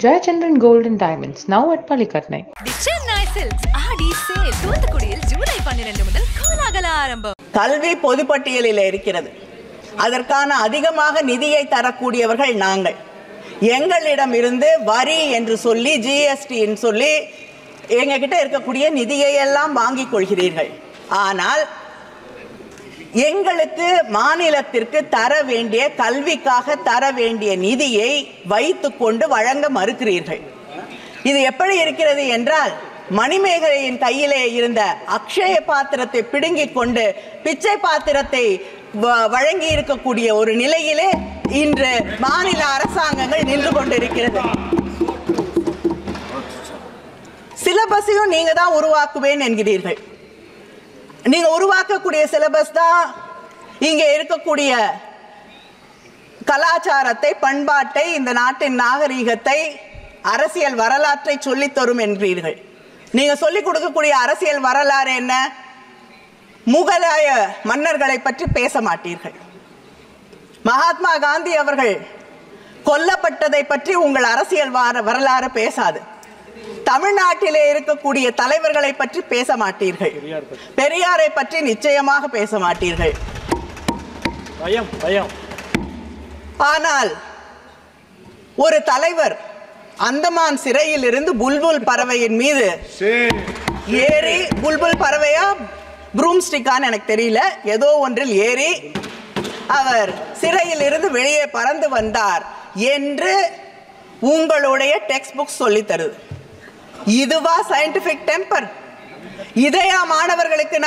Jayachandran Gold and Diamonds, now at Palikatnai. The Chennai Silks Aadi sale தூத்துக்குடியில் ஜூலை 12 முதல் கோலாகல ஆரம்பம். கல்வி பொதுப்பட்டியலில் இருக்கிறது. அதற்கான அதிகமாக நிதியை தரக்கூடியவர்கள் நாங்கள். எங்களிடம் இருந்து வரி என்று சொல்லி ஜிஎஸ்டின்னு சொல்லி எங்ககிட்ட இருக்கக்கூடிய நிதியை எல்லாம் வாங்கிக் கொள்கிறீர்கள். ஆனால் எங்களுக்கு மாநிலத்திற்கு தர வேண்டிய கல்விக்காக தர வேண்டிய நிதியை வைத்துக்கொண்டு வழங்க மறுக்கிறீர்கள். இது எப்படி இருக்கிறது என்றால், மணிமேகலையின் கையிலே இருந்த அக்ஷய பாத்திரத்தை பிடுங்கிக் கொண்டு பிச்சை பாத்திரத்தை வழங்கி இருக்கக்கூடிய ஒரு நிலையிலே இன்று மாநில அரசாங்கங்கள் நின்று கொண்டிருக்கிறது. சிலபஸையும் நீங்க தான் உருவாக்குவேன் என்கிறீர்கள். நீங்க உருவாக்கக்கூடிய சிலபஸ் தான் இங்கே இருக்கக்கூடிய கலாச்சாரத்தை, பண்பாட்டை, இந்த நாட்டின் நாகரீகத்தை, அரசியல் வரலாற்றை சொல்லித் தரும் என்கிறீர்கள். நீங்க சொல்லிக் கொடுக்கக்கூடிய அரசியல் வரலாறு என்ன? முகலாய மன்னர்களை பற்றி பேச மாட்டீர்கள். மகாத்மா காந்தி அவர்கள் கொல்லப்பட்டதை பற்றி உங்கள் அரசியல் வரலாறு பேசாது. தமிழ்நாட்டிலே இருக்கக்கூடிய தலைவர்களை பற்றி பேச மாட்டீர்கள். பெரியாரை பற்றி நிச்சயமாக பேச மாட்டீர்கள். ஆனால் ஒரு தலைவர் அந்தமான் சிறையில் இருந்து புல்புல் பறவையின் மீது ஏறி, புல்புல் பறவையா ப்ரூம்ஸ்டிக்கான்னு எனக்கு தெரியல, ஏதோ ஒன்றில் ஏறி அவர் சிறையில் இருந்து வெளியே பறந்து வந்தார் என்று உங்களுடைய டெக்ஸ்ட் புக் சொல்லி தருது. இதுவா சயின்டிபிக் டெம்பர்? இதையா மாணவர்களுக்கு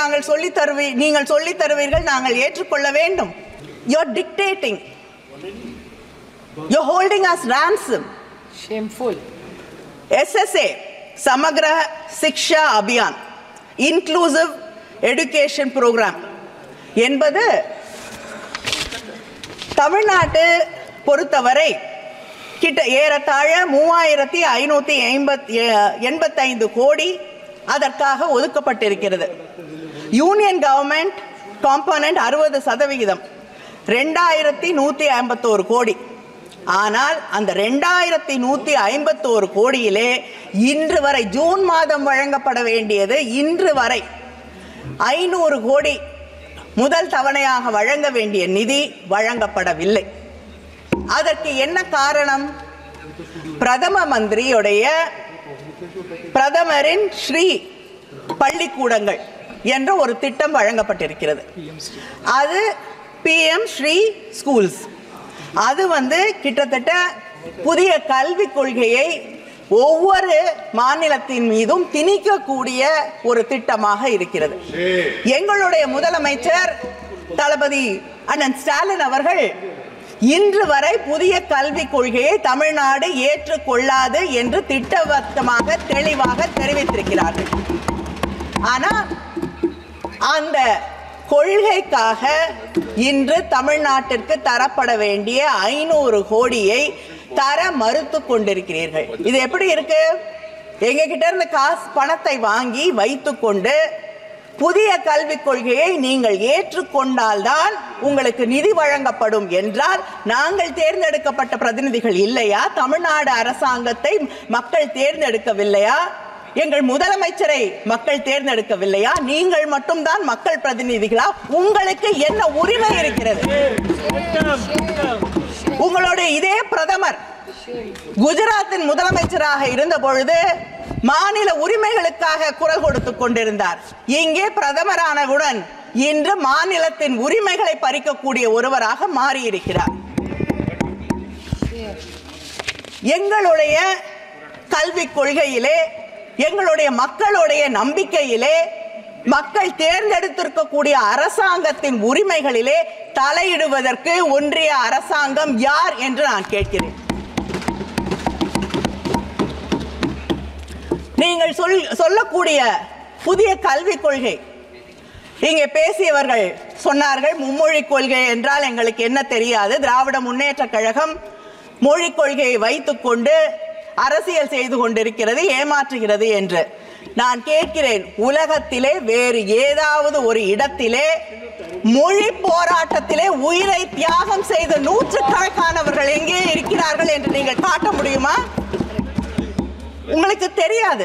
நீங்கள் சொல்லி தருவீர்கள், நாங்கள் ஏற்றுக்கொள்ள வேண்டும்? You are dictating. You are holding us ransom. Shameful. SSA, Samagra Shiksha Abhiyan, Inclusive Education Program என்பது தமிழ்நாட்டு பொறுத்தவரை கிட்ட ஏறத்தாழ 3585 கோடி அதற்காக ஒதுக்கப்பட்டிருக்கிறது. யூனியன் கவர்மெண்ட் காம்பனன்ட் 60%, 2151 கோடி. ஆனால் அந்த 2151 கோடியிலே இன்று வரை, ஜூன் மாதம் வழங்கப்பட வேண்டியது இன்று வரை 500 கோடி முதல் தவணையாக வழங்க வேண்டிய நிதி வழங்கப்படவில்லை. அதற்கு என்ன காரணம்? பிரதமரின் ஸ்ரீ பள்ளிக்கூடங்கள் என்ற ஒரு திட்டம் வழங்கப்பட்டிருக்கிறது. அது PM ஸ்ரீ ஸ்கூல்ஸ். அது கிட்டத்தட்ட புதிய கல்விக் கொள்கையை ஒவ்வொரு மாநிலத்தின் மீதும் திணிக்கக்கூடிய ஒரு திட்டமாக இருக்கிறது. எங்களுடைய முதலமைச்சர் தளபதி அண்ணன் ஸ்டாலின் அவர்கள் இன்று வரை புதிய கல்விக் கொள்கையை தமிழ்நாடு ஏற்றுக்கொள்ளாது என்று திட்டவட்டமாக தெளிவாக தெரிவித்திருக்கிறார்கள். ஆனால் அந்த கொள்கைக்காக இன்று தமிழ்நாட்டிற்கு தரப்பட வேண்டிய 500 கோடியை தர மறுத்து கொண்டிருக்கிறீர்கள். இது எப்படி இருக்கு? எங்க கிட்ட இருந்து பணத்தை வாங்கி வைத்துக்கொண்டு புதிய கல்விக் கொள்கையை நீங்கள் ஏற்றுக்கொண்டால்தான் உங்களுக்கு நிதி வழங்கப்படும் என்றால், நாங்கள் தேர்ந்தெடுக்கப்பட்ட பிரதிநிதிகள் இல்லையா? தமிழ்நாடு அரசாங்கத்தை மக்கள் தேர்ந்தெடுக்கவில்லையா? எங்கள் முதலமைச்சரை மக்கள் தேர்ந்தெடுக்கவில்லையா? நீங்கள் மட்டும்தான் மக்கள் பிரதிநிதிகளா? உங்களுக்கு என்ன உரிமை இருக்கிறது? உங்களுடைய இதே பிரதமர் குஜராத்தின் முதலமைச்சராக இருந்த பொழுது மாநில உரிமைகளுக்காக குரல் கொடுத்துக் கொண்டிருந்தார். இங்கே பிரதமரானவுடன் இன்று மாநிலத்தின் உரிமைகளை பறிக்கக்கூடிய ஒருவராக மாறியிருக்கிறார். எங்களுடைய கல்விக் கொள்கையிலே, எங்களுடைய மக்களுடைய நம்பிக்கையிலே, மக்கள் தேர்ந்தெடுத்திருக்கக்கூடிய அரசாங்கத்தின் உரிமைகளிலே தலையிடுவதற்கு ஒன்றிய அரசாங்கம் யார் என்று நான் கேட்கிறேன். நீங்கள் சொல்லக்கூடிய புதிய கல்விக் கொள்கை, இங்கே பேசியவர்கள் சொன்னார்கள் மும்மொழி கொள்கை என்றால் எங்களுக்கு என்ன தெரியாது, திராவிட முன்னேற்ற கழகம் மொழிக் கொள்கையை வைத்துக்கொண்டு அரசியல் செய்து கொண்டிருக்கிறது, ஏமாற்றுகிறது என்று. நான் கேட்கிறேன், உலகத்திலே வேறு ஏதாவது ஒரு இடத்திலே மொழி போராட்டத்திலே உயிரை தியாகம் செய்த நூற்றுக்கணக்கானவர்கள் எங்கே இருக்கிறார்கள் என்று நீங்கள் காட்ட முடியுமா? உங்களுக்கு தெரியாது.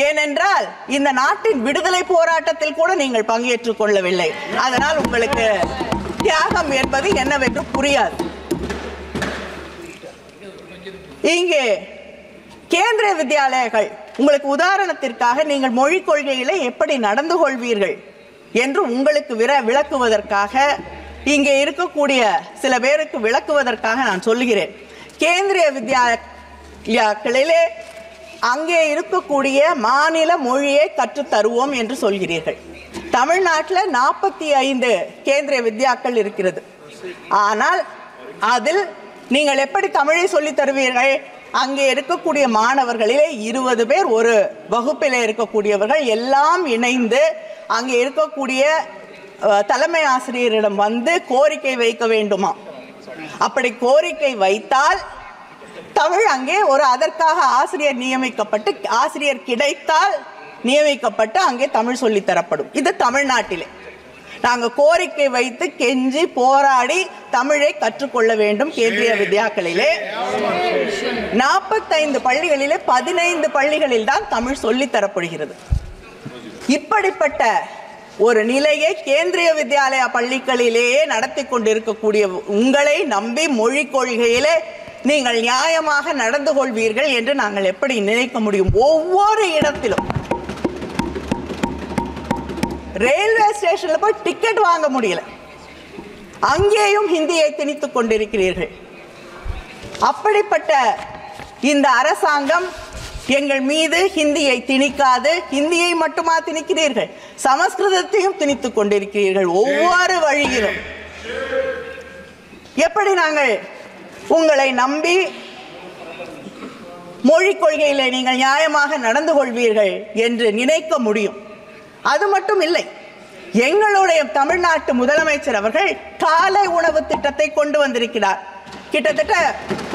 ஏனென்றால் இந்த நாட்டின் விடுதலை போராட்டத்தில் கூட நீங்கள் பங்கேற்றுக் கொள்ளவில்லை. அதனால் உங்களுக்கு தியாகம் என்பது என்னவென்று புரியாது. இங்கே கேந்திரிய வித்யாலயங்கள், உங்களுக்கு உதாரணத்திற்காக நீங்கள் மொழிக் கொள்கையில எப்படி நடந்து கொள்வீர்கள் என்று உங்களுக்கு விளக்குவதற்காக, இங்கே இருக்கக்கூடிய சில பேருக்கு விளக்குவதற்காக நான் சொல்லுகிறேன். கேந்திரிய வித்யாலயங்களிலே அங்கே இருக்கக்கூடிய மாநில மொழியை கற்றுத் தருவோம் என்று சொல்கிறீர்கள். தமிழ்நாட்டில் 45 கேந்திரிய வித்யாக்கள் இருக்கிறது. ஆனால் அதில் நீங்கள் எப்படி தமிழை சொல்லித் தருவீர்கள்? அங்கே இருக்கக்கூடிய மாணவர்களிலே 20 பேர் ஒரு வகுப்பிலே இருக்கக்கூடியவர்கள் எல்லாம் இணைந்து அங்கே இருக்கக்கூடிய தலைமை ஆசிரியரிடம் வந்து கோரிக்கை வைக்க வேண்டுமா? அப்படி கோரிக்கை வைத்தால் தமிழ் அங்கே அதற்காக ஆசிரியர் நியமிக்கப்பட்டு, ஆசிரியர் கிடைத்தால் நியமிக்கப்பட்டு அங்கே தமிழ் சொல்லித் தரப்படும். இது தமிழ்நாட்டிலே நாங்கள் கோரிக்கை வைத்து கெஞ்சி போராடி தமிழை கற்றுக்கொள்ள வேண்டும். கேந்திரிய வித்யாக்களிலே 45 பள்ளிகளிலே 15 பள்ளிகளில் தான் தமிழ் சொல்லித் தரப்படுகிறது. இப்படிப்பட்ட ஒரு நிலையை கேந்திரிய வித்யாலய பள்ளிகளிலேயே நடத்தி கொண்டிருக்கக்கூடிய உங்களை நம்பி மொழிக் கொள்கையிலே நீங்கள் நியாயமாக நடந்து கொள்வீர்கள் என்று நாங்கள் எப்படி நினைக்க முடியும்? ஒவ்வொரு இடத்திலும் ரயில்வே ஸ்டேஷன்ல போய் டிக்கெட் வாங்க முடியல, அங்கேயும் ஹிந்தியை திணித்துக் கொண்டிருக்கிறீர்கள். அப்படிப்பட்ட இந்த அரசாங்கம் எங்கள் மீது ஹிந்தியை திணிக்காது. ஹிந்தியை மட்டுமா திணிக்கிறீர்கள், சமஸ்கிருதத்தையும் திணித்துக் கொண்டிருக்கிறீர்கள். ஒவ்வொரு வழியிலும் எப்படி நாங்கள் உங்களை நம்பி மொழிக் கொள்கையிலே நீங்கள் நியாயமாக நடந்து கொள்வீர்கள் என்று நினைக்க முடியும்? அது மட்டும் இல்லை, எங்களுடைய தமிழ்நாட்டு முதலமைச்சர் அவர்கள் காலை உணவு திட்டத்தை கொண்டு வந்திருக்கிறார். கிட்டத்தட்ட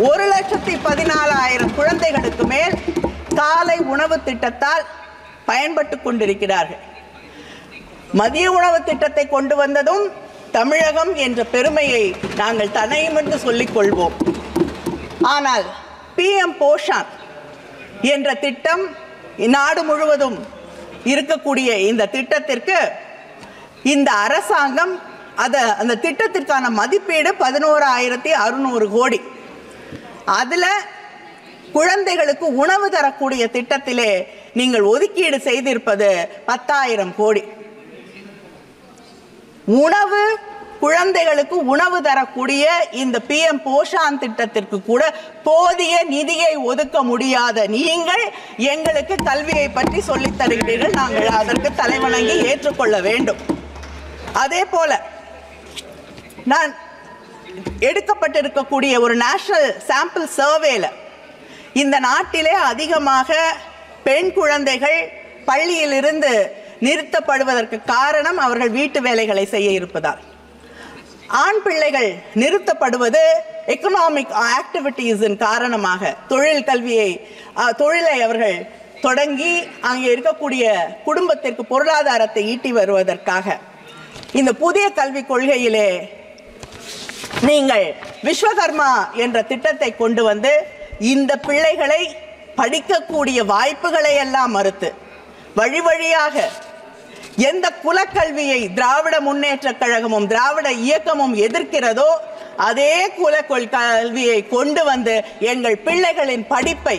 1,14,000 குழந்தைகளுக்கு மேல் காலை உணவு திட்டத்தால் பயன்பட்டு கொண்டிருக்கிறார்கள். மதிய உணவு திட்டத்தை கொண்டு வந்ததும் தமிழகம் என்ற பெருமையை நாங்கள் தனையும் என்று சொல்லிக் கொள்வோம். ஆனால் PM போஷான் என்ற திட்டம் நாடு முழுவதும் இருக்கக்கூடிய இந்த திட்டத்திற்கு இந்த அரசாங்கம் அந்த திட்டத்திற்கான மதிப்பீடு 11,600 கோடி. அதுல குழந்தைகளுக்கு உணவு தரக்கூடிய திட்டத்திலே நீங்கள் ஒதுக்கீடு செய்திருப்பது 10,000 கோடி. குழந்தைகளுக்கு உணவு தரக்கூடிய இந்த PM போஷான் திட்டத்திற்கு கூட போதிய நிதியை ஒதுக்க முடியாத நீங்கள் எங்களுக்கு கல்வியை பற்றி சொல்லித் தருகிறீர்கள். நாங்கள் அதற்கு தலைவணங்கி ஏற்றுக்கொள்ள வேண்டும். அதே போல நான் எடுக்கப்பட்டிருக்கக்கூடிய ஒரு நேஷனல் சாம்பிள் சர்வேல இந்த நாட்டிலே அதிகமாக பெண் குழந்தைகள் பள்ளியிலிருந்து நிறுத்தப்படுவதற்கு காரணம் அவர்கள் வீட்டு வேலைகளை செய்ய இருப்பதால். ஆண் பிள்ளைகள் நிறுத்தப்படுவது எக்கனாமிக் ஆக்டிவிட்டீஸின் காரணமாக, தொழிலை அவர்கள் தொடங்கி அங்கே இருக்கக்கூடிய குடும்பத்திற்கு பொருளாதாரத்தை ஈட்டி வருவதற்காக. இந்த புதிய கல்விக் கொள்கையிலே நீங்கள் விஸ்வகர்மா என்ற திட்டத்தை கொண்டு வந்து இந்த பிள்ளைகளை படிக்கக்கூடிய வாய்ப்புகளை எல்லாம் மறுத்து வழி வழியாக எந்த குலக்கல்வியை திராவிட முன்னேற்ற கழகமும் திராவிட இயக்கமும் எதிர்க்கிறதோ அதே கல்வியை கொண்டு வந்து எங்கள் பிள்ளைகளின் படிப்பை,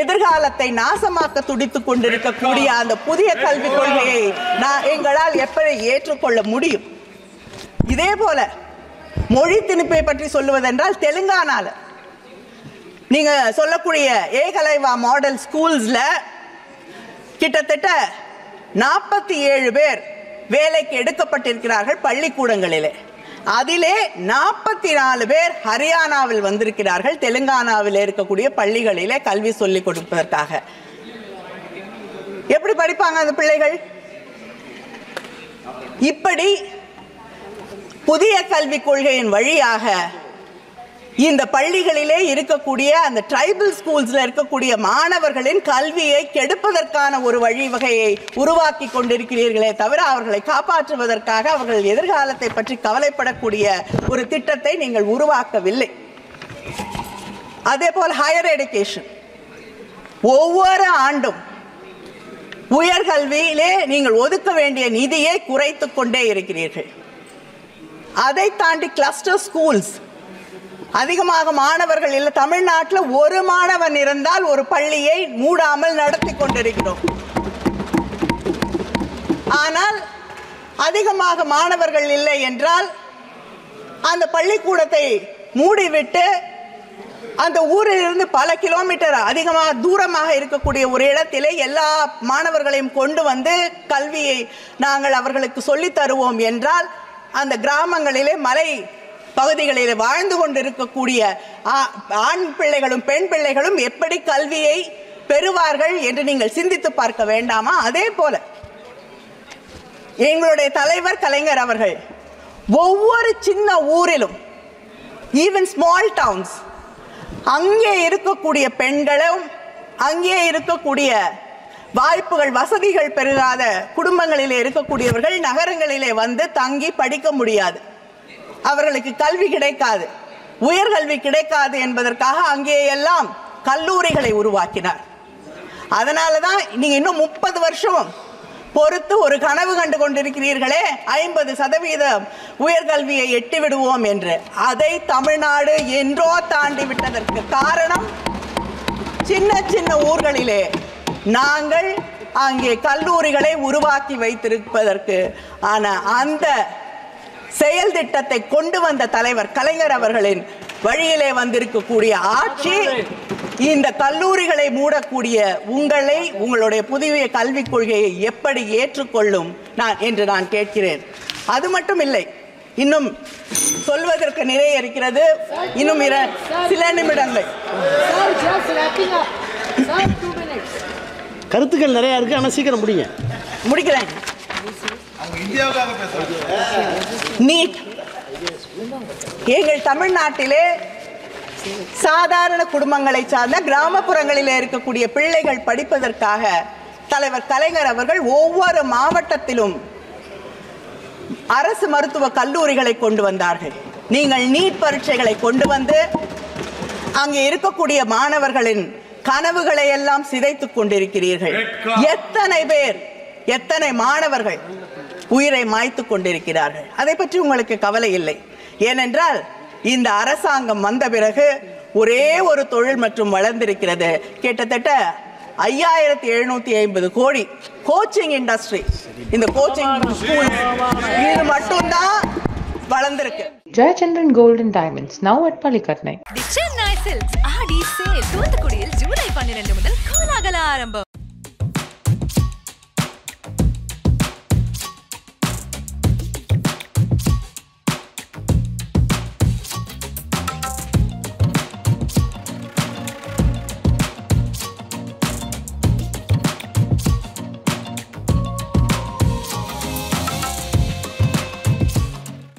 எதிர்காலத்தை நாசமாக்க துடித்துக் கொண்டிருக்கக்கூடிய அந்த புதிய கல்விக் கொள்கையை எங்களால் எப்படி ஏற்றுக்கொள்ள முடியும்? இதே போல மொழி திணிப்பை பற்றி சொல்லுவதென்றால், தெலுங்கானால நீங்க சொல்லக்கூடிய ஏகலைவா மாடல் ஸ்கூல்ஸ்ல கிட்டத்தட்ட 47 பேர் வேலைக்கு எடுக்கப்பட்டிருக்கிறார்கள் பள்ளிக்கூடங்களிலே. அதிலே 44 பேர் ஹரியானாவில் வந்திருக்கிறார்கள், தெலுங்கானாவில் இருக்கக்கூடிய பள்ளிகளிலே கல்வி சொல்லிக் கொடுப்பதற்காக. எப்படி படிப்பாங்க அந்த பிள்ளைகள்? இப்படி புதிய கல்விக் கொள்கையின் வழியாக இந்த பள்ளிகளிலே இருக்கக்கூடிய அந்த ட்ரைபல் ஸ்கூல்ஸ்ல இருக்கக்கூடிய மாணவர்களின் கல்வியை கெடுப்பதற்கான ஒரு வழிவகையை உருவாக்கி கொண்டிருக்கிறீர்களே தவிர அவர்களை காப்பாற்றுவதற்காக அவர்கள் எதிர்காலத்தை பற்றி கவலைப்படக்கூடிய ஒரு திட்டத்தை நீங்கள் உருவாக்கவில்லை. அதே போல் ஹையர் எஜுகேஷன், ஒவ்வொரு ஆண்டும் உயர்கல்வியிலே நீங்கள் ஒதுக்க வேண்டிய நிதியை குறைத்துக் கொண்டே இருக்கிறீர்கள். அதை தாண்டி கிளஸ்டர் ஸ்கூல்ஸ், அதிகமாக மாணவர்கள் இல்லை. தமிழ்நாட்டில் ஒரு மாணவன் இருந்தால் ஒரு பள்ளியை மூடாமல் நடத்தி கொண்டிருக்கிறோம். ஆனால் அதிகமாக மாணவர்கள் இல்லை என்றால் அந்த பள்ளிக்கூடத்தை மூடிவிட்டு அந்த ஊரில் இருந்து பல கிலோமீட்டர் அதிகமாக தூரமாக இருக்கக்கூடிய ஒரு இடத்திலே எல்லா மாணவர்களையும் கொண்டு வந்து கல்வியை நாங்கள் அவர்களுக்கு சொல்லித் தருவோம் என்றால் அந்த கிராமங்களிலே மலை பகுதிகளிலே வாழ்ந்து கொண்டிருக்கக்கூடிய ஆண் பிள்ளைகளும் பெண் பிள்ளைகளும் எப்படி கல்வியை பெறுவார்கள் என்று நீங்கள் சிந்தித்து பார்க்க வேண்டாமா? அதே போல எங்களுடைய தலைவர் கலைஞர் அவர்கள் ஒவ்வொரு சின்ன ஊரிலும், ஈவன் ஸ்மால் டவுன்ஸ், அங்கே இருக்கக்கூடிய பெண்களும் அங்கே இருக்கக்கூடிய வாய்ப்புகள் வசதிகள் பெருகாத குடும்பங்களிலே இருக்கக்கூடியவர்கள் நகரங்களிலே வந்து தங்கி படிக்க முடியாது, அவர்களுக்கு கல்வி கிடைக்காது, உயர்கல்வி கிடைக்காது என்பதற்காக அங்கே எல்லாம் கல்லூரிகளை உருவாக்கினார். அதனால தான் நீங்க இன்னும் 30 வருஷம் பொறுத்து ஒரு கனவு கண்டு கொண்டிருக்கிறீர்களே 50% உயர்கல்வியை எட்டி விடுவோம் என்று. அதை தமிழ்நாடு என்றோ தாண்டி விட்டதற்கு காரணம் சின்ன சின்ன ஊர்களிலே நாங்கள் அங்கே கல்லூரிகளை உருவாக்கி வைத்திருப்பதற்கு ஆன அந்த செயல் திட்டத்தை கொண்டு வந்த தலைவர் கலைஞர் அவர்களின் வழியிலே வந்திருக்கக்கூடிய ஆட்சி இந்த கல்லூரிகளை மூடக்கூடிய உங்களை, உங்களுடைய புதிய கல்விக் கொள்கையை எப்படி ஏற்றுக்கொள்ளும் என்று நான் கேட்கிறேன். அது மட்டும் இல்லை, இன்னும் சொல்வதற்கு நிறைய இருக்கிறது. இன்னும் சில நிமிடங்கள். கருத்துக்கள் நிறைய இருக்கு, ஆனால் சீக்கிரம் முடிக்கிறேன். நீட் எங்கள் தமிழ்நாட்டிலே சாதாரண குடும்பங்களை சார்ந்த கிராமப்புறங்களில் இருக்கக்கூடிய பிள்ளைகள் படிப்பதற்காக தலைவர் கலைஞர் அவர்கள் ஒவ்வொரு மாவட்டத்திலும் அரசு மருத்துவ கல்லூரிகளை கொண்டு வந்தார்கள். நீங்கள் நீட் பரீட்சைகளை கொண்டு வந்து அங்கே இருக்கக்கூடிய மாணவர்களின் கனவுகளை எல்லாம் சிதைத்துக் கொண்டிருக்கிறீர்கள். எத்தனை பேர், எத்தனை மாணவர்கள் உயிரை மாய்த்துக் கொண்டிருக்கிறார்கள். அதை பற்றி உங்களுக்கு கவலை இல்லை. ஏனென்றால் இந்த அரசாங்கம் வந்த பிறகு ஒரே ஒரு தொழில் மற்றும் வளர்ந்திருக்கிறது. கிட்டத்தட்ட 5750 கோடி கோச்சிங் இண்டஸ்ட்ரி, இந்த கோச்சிங் ஸ்கூல், இது மட்டும்தான் வளர்ந்திருக்கு. Jayachandran Gold and Diamonds, now at Palikatnai. The Chennai silks Aadi sale தூத்துக்குடியில் ஜூலை 12 முதல் கோலாகல ஆரம்பம்.